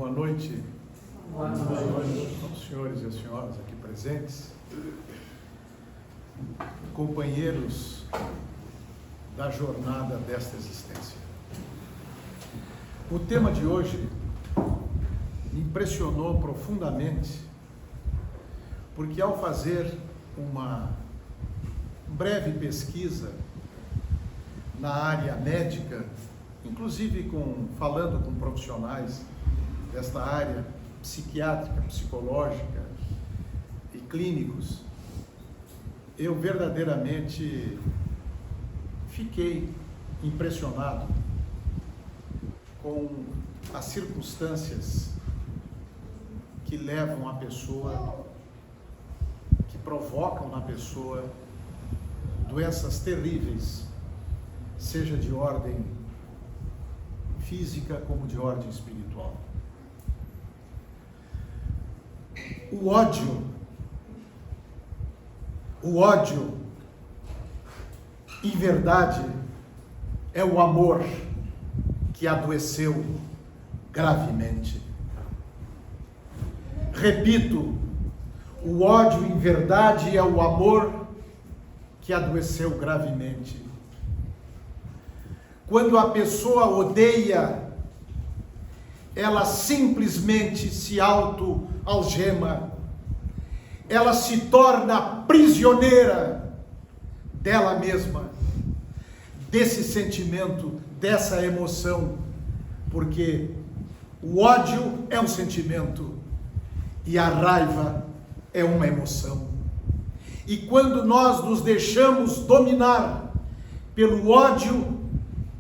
boa noite. Boa noite. Aos senhores e às senhoras aqui presentes, companheiros da jornada desta existência. O tema de hoje me impressionou profundamente, porque ao fazer uma breve pesquisa na área médica, inclusive falando com profissionais desta área psiquiátrica, psicológica e clínicos, eu verdadeiramente fiquei impressionado com as circunstâncias que levam a pessoa, que provocam na pessoa doenças terríveis, seja de ordem física como de ordem espiritual. O ódio, em verdade, é o amor que adoeceu gravemente. Repito, o ódio, em verdade, é o amor que adoeceu gravemente. Quando a pessoa odeia, ela simplesmente se auto-algema, ela se torna prisioneira dela mesma, desse sentimento, dessa emoção, porque o ódio é um sentimento e a raiva é uma emoção. E quando nós nos deixamos dominar pelo ódio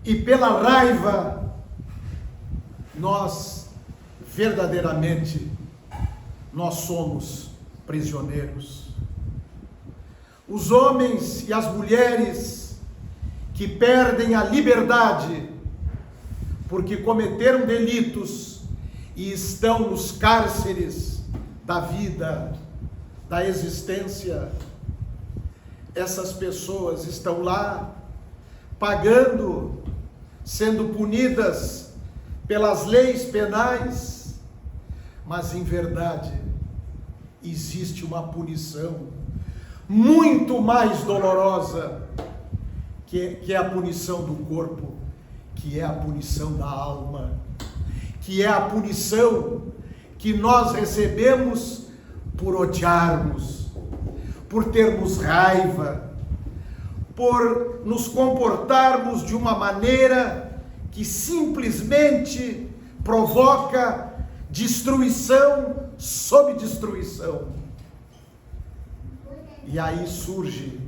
e pela raiva, nós verdadeiramente somos prisioneiros. Os homens e as mulheres que perdem a liberdade porque cometeram delitos e estão nos cárceres da vida, da existência, essas pessoas estão lá pagando, sendo punidas pelas leis penais, mas em verdade existe uma punição muito mais dolorosa, que é a punição do corpo, que é a punição da alma, que é a punição que nós recebemos por odiarmos, por termos raiva, por nos comportarmos de uma maneira que simplesmente provoca destruição sob destruição. E aí surgem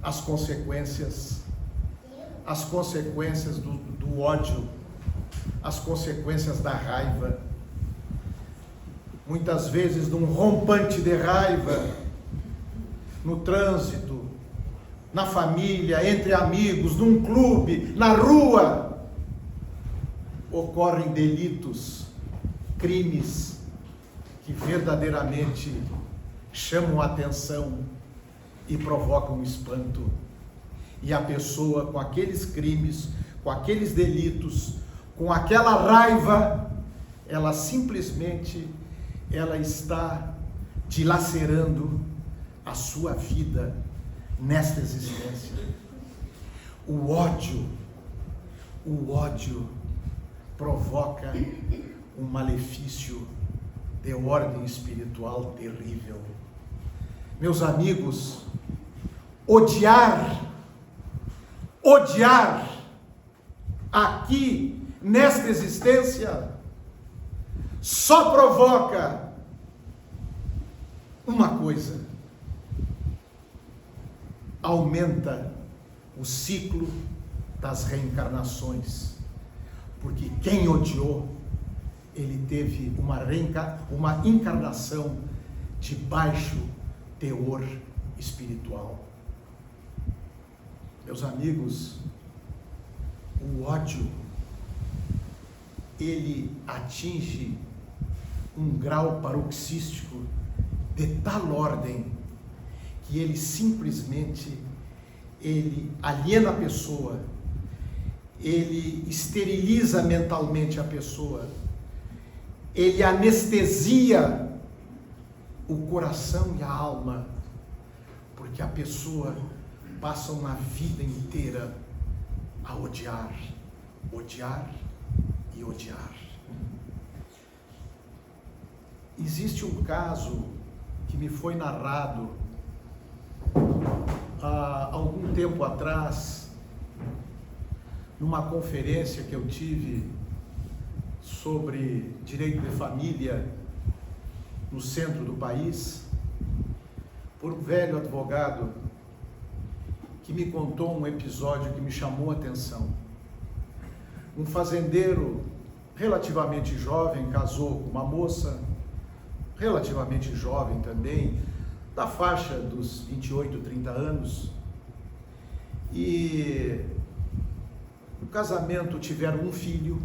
as consequências do ódio, as consequências da raiva. Muitas vezes, num rompante de raiva, no trânsito, na família, entre amigos, num clube, na rua, ocorrem delitos, crimes que verdadeiramente chamam a atenção e provocam espanto. E a pessoa, com aqueles crimes, com aqueles delitos, com aquela raiva, ela simplesmente está dilacerando a sua vida nesta existência. O ódio provoca um malefício de ordem espiritual terrível. Meus amigos, odiar aqui nesta existência só provoca uma coisa: aumenta o ciclo das reencarnações, porque quem odiou, ele teve uma encarnação de baixo teor espiritual. Meus amigos, o ódio, ele atinge um grau paroxístico de tal ordem que ele simplesmente aliena a pessoa, ele esteriliza mentalmente a pessoa, ele anestesia o coração e a alma, porque a pessoa passa uma vida inteira a odiar, odiar e odiar. Existe um caso que me foi narrado há algum tempo atrás, numa conferência que eu tive sobre direito de família no centro do país, por um velho advogado que me contou um episódio que me chamou a atenção. Um fazendeiro relativamente jovem casou com uma moça relativamente jovem também, da faixa dos 28, 30 anos, e o casamento tiveram um filho,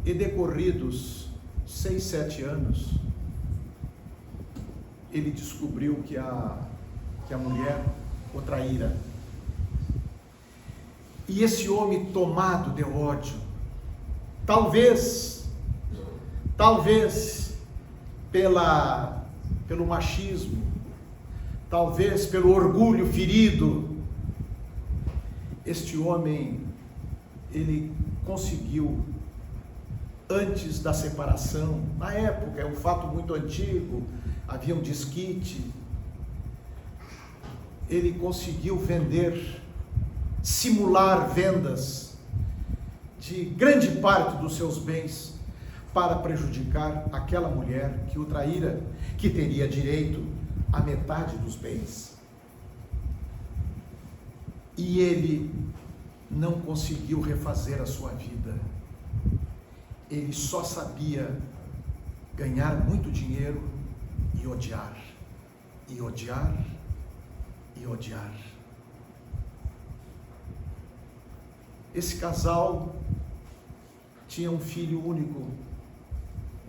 e decorridos 6, 7 anos, ele descobriu que a mulher o traíra. E esse homem, tomado de ódio, talvez pelo machismo, talvez pelo orgulho ferido, este homem, ele conseguiu, antes da separação, na época, é um fato muito antigo, havia um desquite, ele conseguiu simular vendas de grande parte dos seus bens para prejudicar aquela mulher que o traíra, que teria direito à metade dos bens. E ele não conseguiu refazer a sua vida. Ele só sabia ganhar muito dinheiro e odiar, e odiar, e odiar. Esse casal tinha um filho único,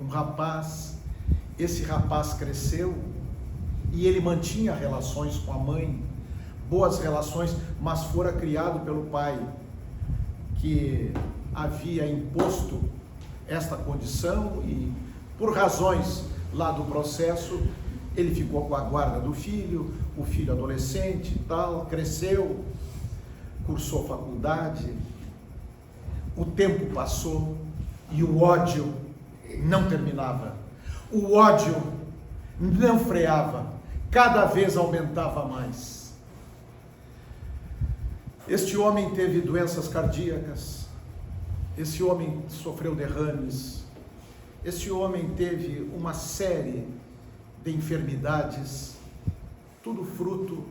um rapaz. Esse rapaz cresceu e ele mantinha relações com a mãe, boas relações, mas fora criado pelo pai, que havia imposto esta condição, e por razões lá do processo, ele ficou com a guarda do filho, o filho adolescente e tal, cresceu, cursou faculdade, o tempo passou e o ódio não terminava, o ódio não freava, cada vez aumentava mais. Este homem teve doenças cardíacas, esse homem sofreu derrames, esse homem teve uma série de enfermidades, tudo fruto,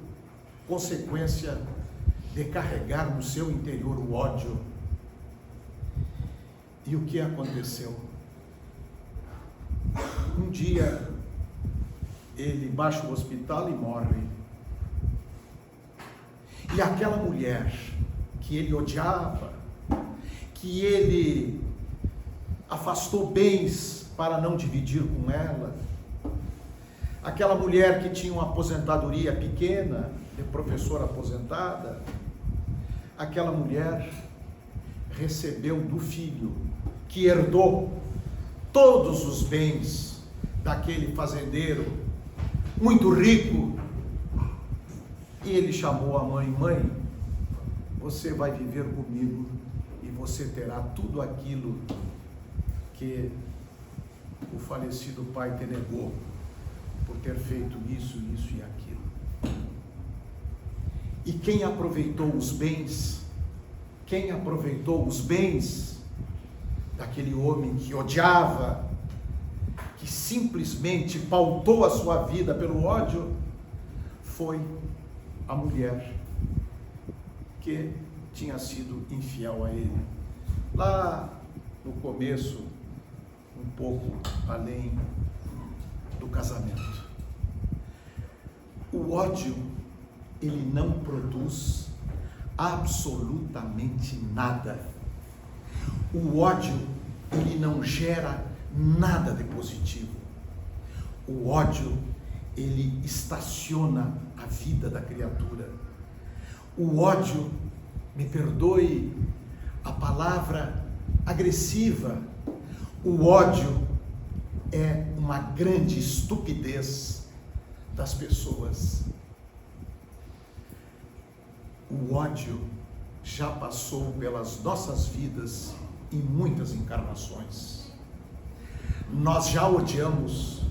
consequência de carregar no seu interior o ódio. E o que aconteceu? Um dia, ele baixa o hospital e morre. E aquela mulher que ele odiava, que ele afastou bens para não dividir com ela, aquela mulher que tinha uma aposentadoria pequena, de professora aposentada, aquela mulher recebeu do filho, que herdou todos os bens daquele fazendeiro muito rico, e ele chamou a mãe: mãe, você vai viver comigo e você terá tudo aquilo que o falecido pai te negou, por ter feito isso, isso e aquilo. E quem aproveitou os bens daquele homem que odiava, que simplesmente pautou a sua vida pelo ódio, foi a mulher que tinha sido infiel a ele. Lá no começo, um pouco além do casamento. O ódio, ele não produz absolutamente nada. O ódio, ele não gera nada de positivo. O ódio, ele estaciona a vida da criatura. O ódio, me perdoe a palavra, agressiva. O ódio é uma grande estupidez das pessoas. O ódio já passou pelas nossas vidas em muitas encarnações. Nós já odiamos,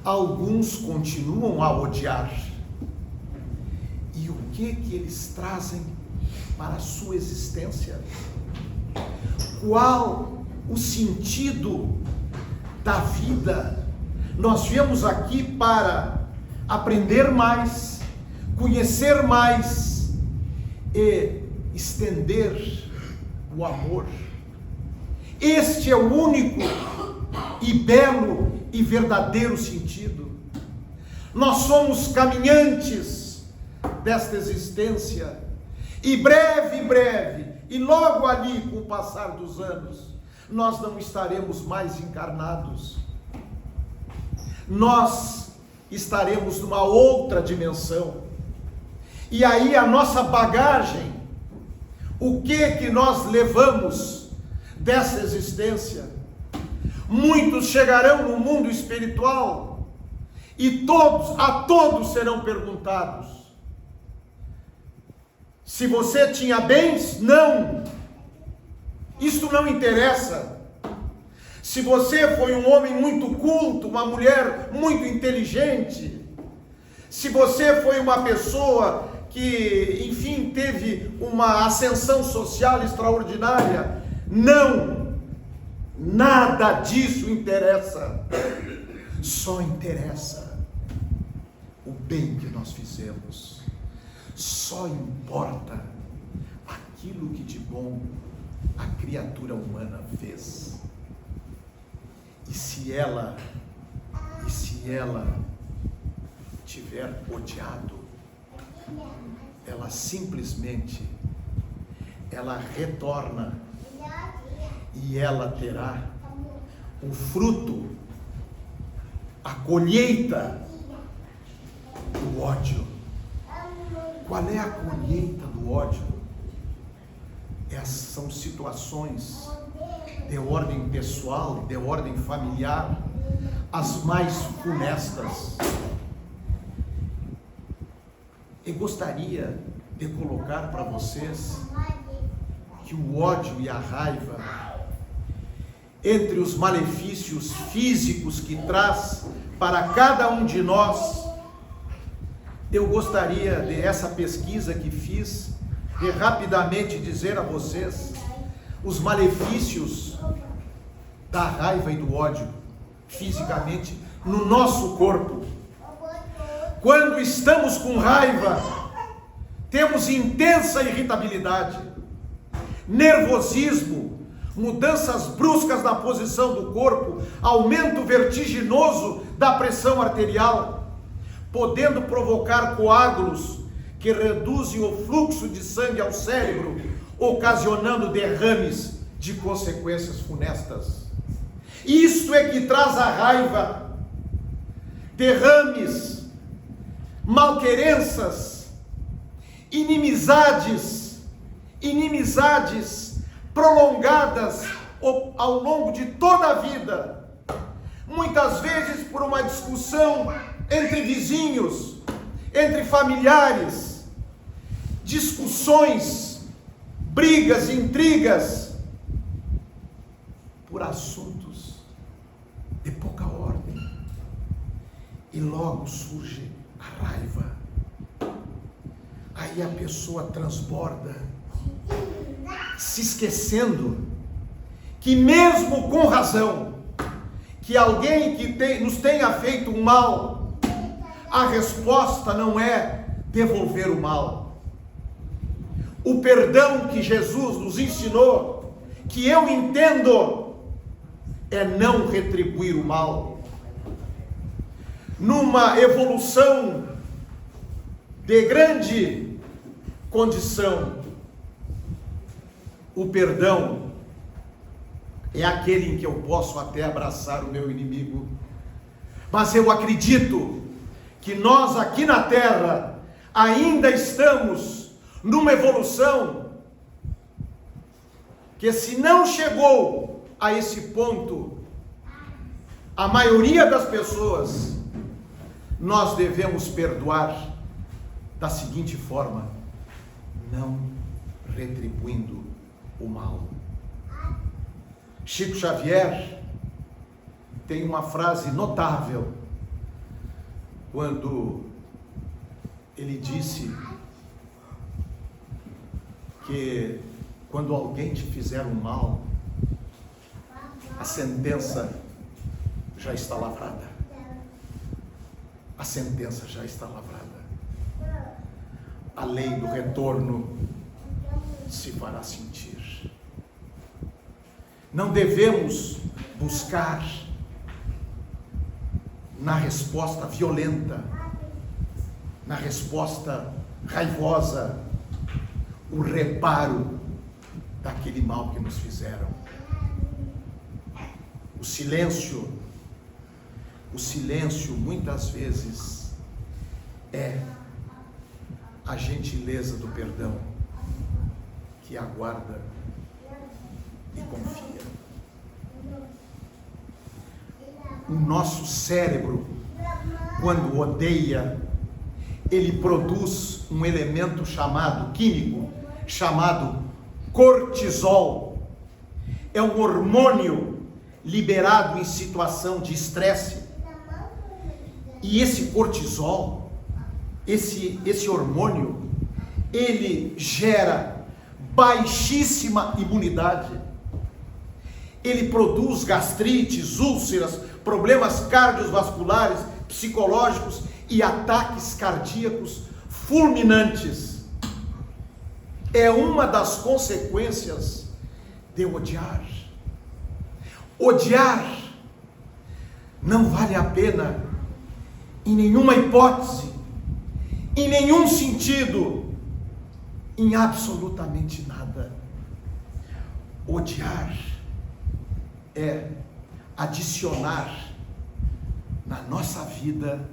alguns continuam a odiar. E o que eles trazem para a sua existência? Qual o sentido da vida? Nós viemos aqui para aprender mais, conhecer mais e estender o amor. Este é o único e belo e verdadeiro sentido. Nós somos caminhantes desta existência, e breve, e logo ali, com o passar dos anos, nós não estaremos mais encarnados. Nós estaremos numa outra dimensão. E aí a nossa bagagem, o que nós levamos dessa existência? Muitos chegarão no mundo espiritual e a todos serão perguntados: se você tinha bens? Não. Isto não interessa. Se você foi um homem muito culto, uma mulher muito inteligente, se você foi uma pessoa que, enfim, teve uma ascensão social extraordinária, não, nada disso interessa. Só interessa o bem que nós fizemos. Só importa aquilo que de bom a criatura humana fez. E se ela tiver odiado, ela simplesmente retorna e ela terá o fruto, a colheita do ódio. Qual é a colheita do ódio? São situações de ordem pessoal, de ordem familiar, as mais funestas. Eu gostaria de colocar para vocês que o ódio e a raiva, entre os malefícios físicos que traz para cada um de nós, eu gostaria dessa pesquisa que fiz, de rapidamente dizer a vocês os malefícios da raiva e do ódio fisicamente no nosso corpo. Quando estamos com raiva, temos intensa irritabilidade, nervosismo, mudanças bruscas na posição do corpo, aumento vertiginoso da pressão arterial, podendo provocar coágulos que reduzem o fluxo de sangue ao cérebro, ocasionando derrames de consequências funestas. Isto é que traz a raiva: derrames, malquerenças, inimizades prolongadas ao longo de toda a vida, muitas vezes por uma discussão entre vizinhos, entre familiares, discussões, brigas, intrigas, por assuntos de pouca ordem, e logo surge a raiva. Aí a pessoa transborda, se esquecendo que mesmo com razão, que alguém que nos tenha feito um mal, a resposta não é devolver o mal. O perdão que Jesus nos ensinou, que eu entendo, é não retribuir o mal. Numa evolução de grande condição, o perdão é aquele em que eu posso até abraçar o meu inimigo, mas eu acredito que nós aqui na Terra ainda estamos numa evolução que se não chegou a esse ponto, a maioria das pessoas, nós devemos perdoar da seguinte forma: não retribuindo o mal. Chico Xavier tem uma frase notável quando ele disse que quando alguém te fizer um mal, a sentença já está lavrada. A sentença já está lavrada. A lei do retorno se fará sentir. Não devemos buscar na resposta violenta, na resposta raivosa, o reparo daquele mal que nos fizeram. O silêncio muitas vezes é a gentileza do perdão que aguarda e confia. O nosso cérebro, quando odeia, ele produz um elemento químico chamado cortisol. É um hormônio liberado em situação de estresse. E esse cortisol, esse hormônio, ele gera baixíssima imunidade. Ele produz gastrites, úlceras, problemas cardiovasculares, psicológicos e ataques cardíacos fulminantes. É uma das consequências de odiar. Odiar não vale a pena em nenhuma hipótese, em nenhum sentido, em absolutamente nada. Odiar é adicionar na nossa vida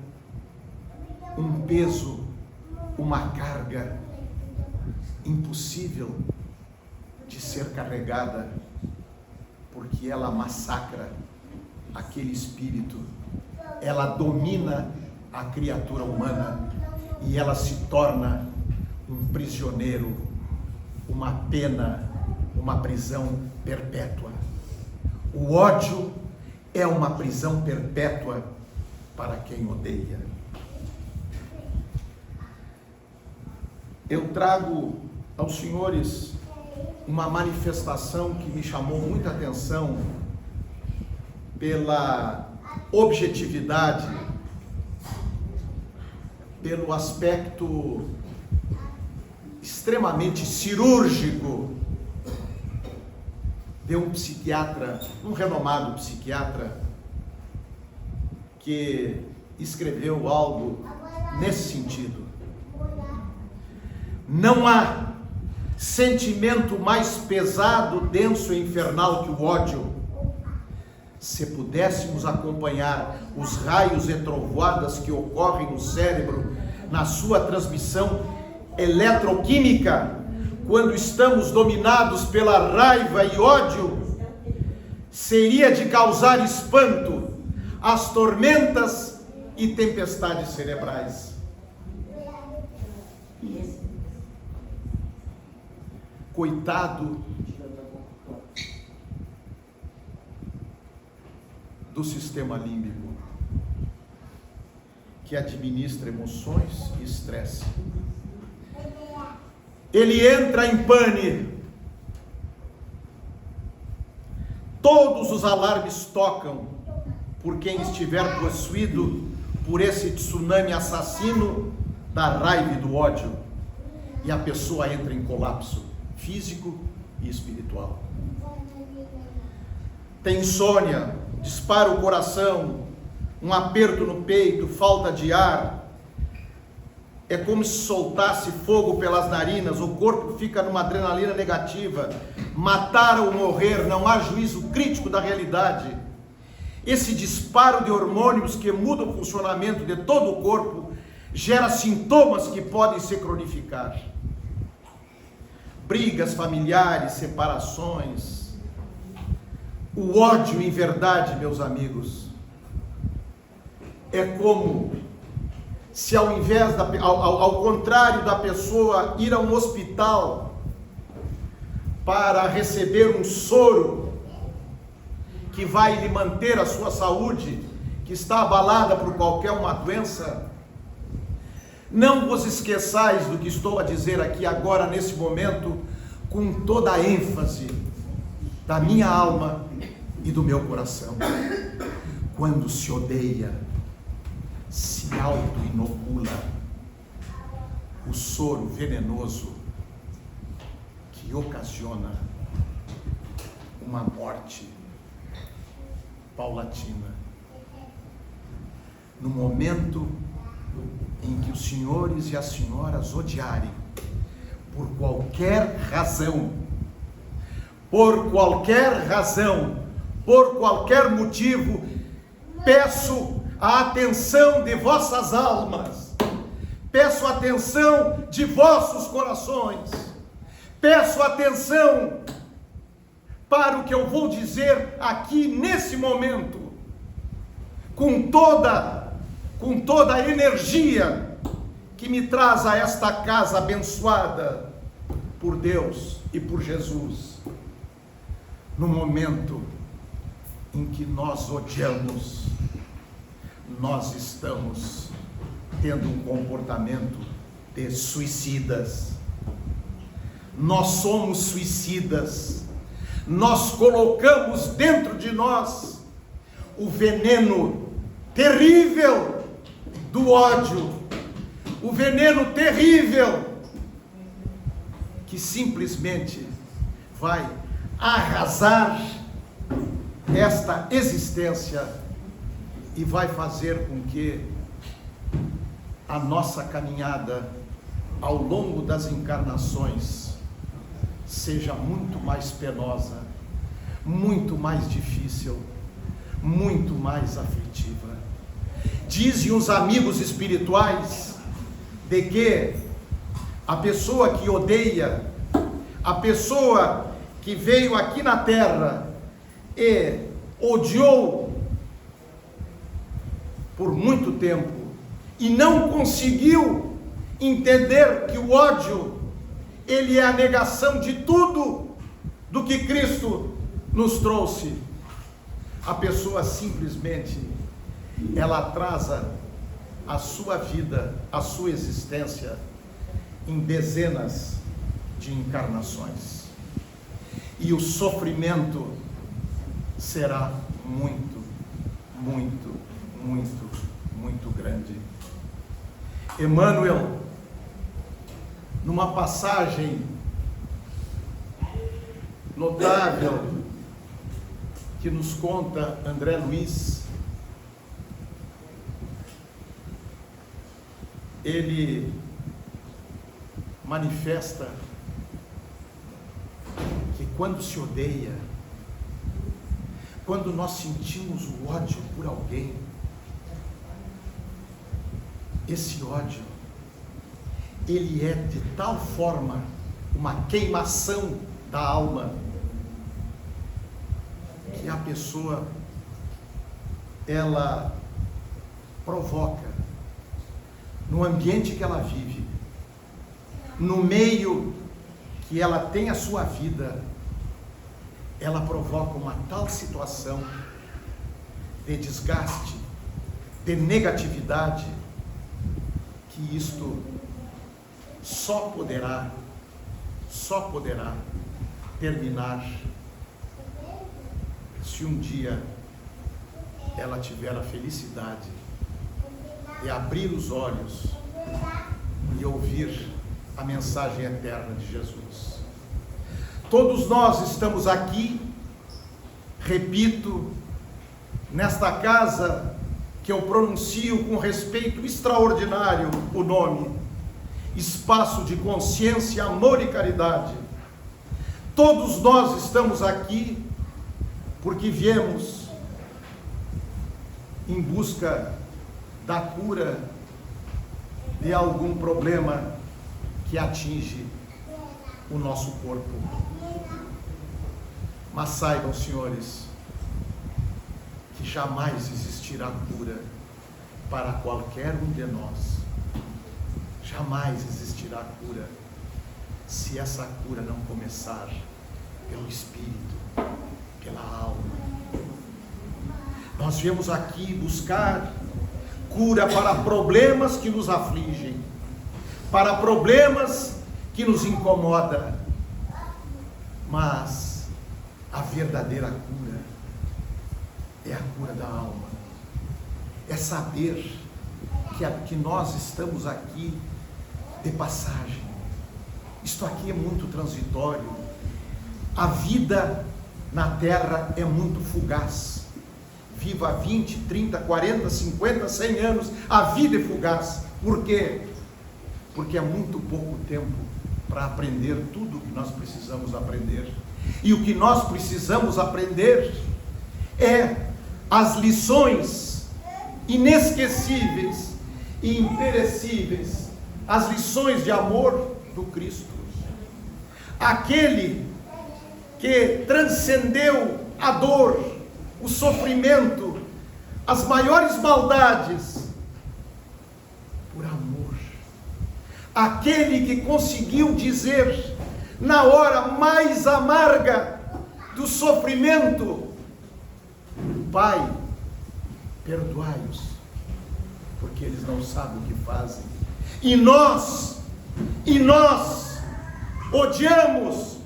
um peso, uma carga impossível de ser carregada, porque ela massacra aquele espírito, ela domina a criatura humana e ela se torna um prisioneiro, uma pena, uma prisão perpétua. O ódio é uma prisão perpétua para quem odeia. Eu trago aos senhores uma manifestação que me chamou muita atenção pela objetividade, pelo aspecto extremamente cirúrgico de um psiquiatra, um renomado psiquiatra, que escreveu algo nesse sentido. Não há sentimento mais pesado, denso e infernal que o ódio. Se pudéssemos acompanhar os raios e trovoadas que ocorrem no cérebro na sua transmissão eletroquímica, quando estamos dominados pela raiva e ódio, seria de causar espanto às tormentas e tempestades cerebrais. Coitado do sistema límbico, que administra emoções e estresse. Ele entra em pane. Todos os alarmes tocam por quem estiver possuído por esse tsunami assassino da raiva e do ódio. E a pessoa entra em colapso físico e espiritual. Tem insônia, dispara o coração, um aperto no peito, falta de ar. É como se soltasse fogo pelas narinas, o corpo fica numa adrenalina negativa. Matar ou morrer, não há juízo crítico da realidade. Esse disparo de hormônios que muda o funcionamento de todo o corpo gera sintomas que podem se cronificar. brigas familiares, separações. O ódio, em verdade, meus amigos, é como se ao contrário da pessoa ir a um hospital para receber um soro que vai lhe manter a sua saúde, que está abalada por qualquer uma doença, não vos esqueçais do que estou a dizer aqui agora, nesse momento, com toda a ênfase da minha alma e do meu coração. Quando se odeia, se auto-inocula o soro venenoso que ocasiona uma morte paulatina. No momento em que os senhores e as senhoras odiarem, por qualquer razão, por qualquer motivo, peço a atenção de vossas almas, peço a atenção de vossos corações, peço atenção para o que eu vou dizer aqui nesse momento, com toda a energia que me traz a esta casa abençoada por Deus e por Jesus. No momento em que nós odiamos, nós estamos tendo um comportamento de suicidas. Nós somos suicidas. Nós colocamos dentro de nós o veneno terrível do ódio, o veneno terrível que simplesmente vai arrasar esta existência e vai fazer com que a nossa caminhada ao longo das encarnações seja muito mais penosa, muito mais difícil, muito mais aflitiva. Dizem os amigos espirituais de que a pessoa que odeia, a pessoa que veio aqui na terra e odiou por muito tempo e não conseguiu entender que o ódio, ele é a negação de tudo do que Cristo nos trouxe. A pessoa simplesmente, ela atrasa a sua vida, a sua existência em dezenas de encarnações. E o sofrimento será muito, muito, muito, muito grande. Emmanuel, numa passagem notável que nos conta André Luiz, ele manifesta que quando se odeia, quando nós sentimos o ódio por alguém, esse ódio, ele é de tal forma uma queimação da alma, que a pessoa, ela provoca, no ambiente que ela vive, no meio que ela tem a sua vida, ela provoca uma tal situação de desgaste, de negatividade, que isto só poderá terminar se um dia ela tiver a felicidade de abrir os olhos e ouvir a mensagem eterna de Jesus. Todos nós estamos aqui, repito, nesta casa que eu pronuncio com respeito extraordinário o nome, Espaço de Consciência, Amor e Caridade. Todos nós estamos aqui porque viemos em busca da cura de algum problema que atinge o nosso corpo. Mas saibam, senhores, que jamais existirá cura para qualquer um de nós. Jamais existirá cura se essa cura não começar pelo Espírito, pela alma. Nós viemos aqui buscar cura para problemas que nos afligem, para problemas que nos incomodam, mas a verdadeira cura é a cura da alma, é saber que nós estamos aqui de passagem. Isto aqui é muito transitório. A vida na terra é muito fugaz. Viva 20, 30, 40, 50, 100 anos, a vida é fugaz. Por quê? Porque é muito pouco tempo para aprender tudo o que nós precisamos aprender. E o que nós precisamos aprender é as lições inesquecíveis e imperecíveis, as lições de amor do Cristo. Aquele que transcendeu a dor, o sofrimento, as maiores maldades, por amor. Aquele que conseguiu dizer, na hora mais amarga do sofrimento: Pai, perdoai-os, porque eles não sabem o que fazem. E nós odiamos,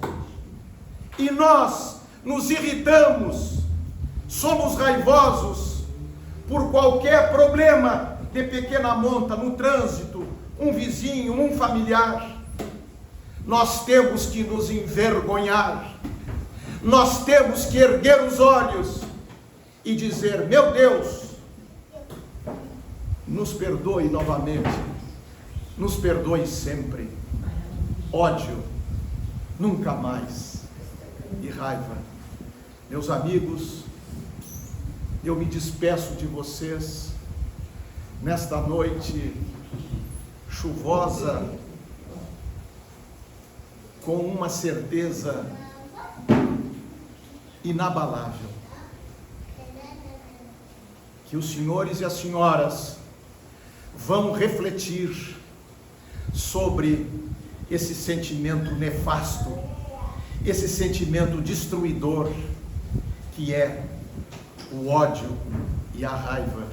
e nós nos irritamos, somos raivosos por qualquer problema de pequena monta no trânsito, um vizinho, um familiar. Nós temos que nos envergonhar, nós temos que erguer os olhos e dizer: meu Deus, nos perdoe novamente, nos perdoe sempre. Ódio, nunca mais. E raiva. Meus amigos, eu me despeço de vocês nesta noite chuvosa, com uma certeza inabalável: que os senhores e as senhoras vão refletir sobre esse sentimento nefasto, esse sentimento destruidor que é o ódio e a raiva,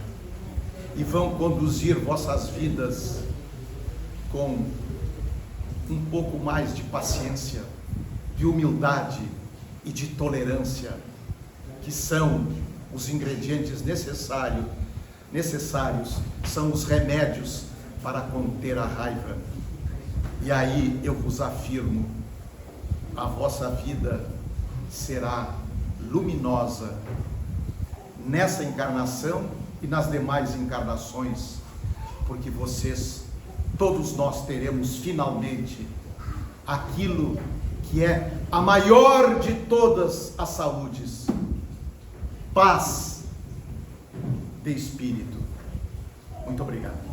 e vão conduzir vossas vidas com um pouco mais de paciência, de humildade e de tolerância, que são os ingredientes necessários, são os remédios para conter a raiva. E aí eu vos afirmo, a vossa vida será luminosa nessa encarnação e nas demais encarnações, porque vocês, todos nós, teremos finalmente aquilo que é a maior de todas as saúdes: paz de espírito. Muito obrigado.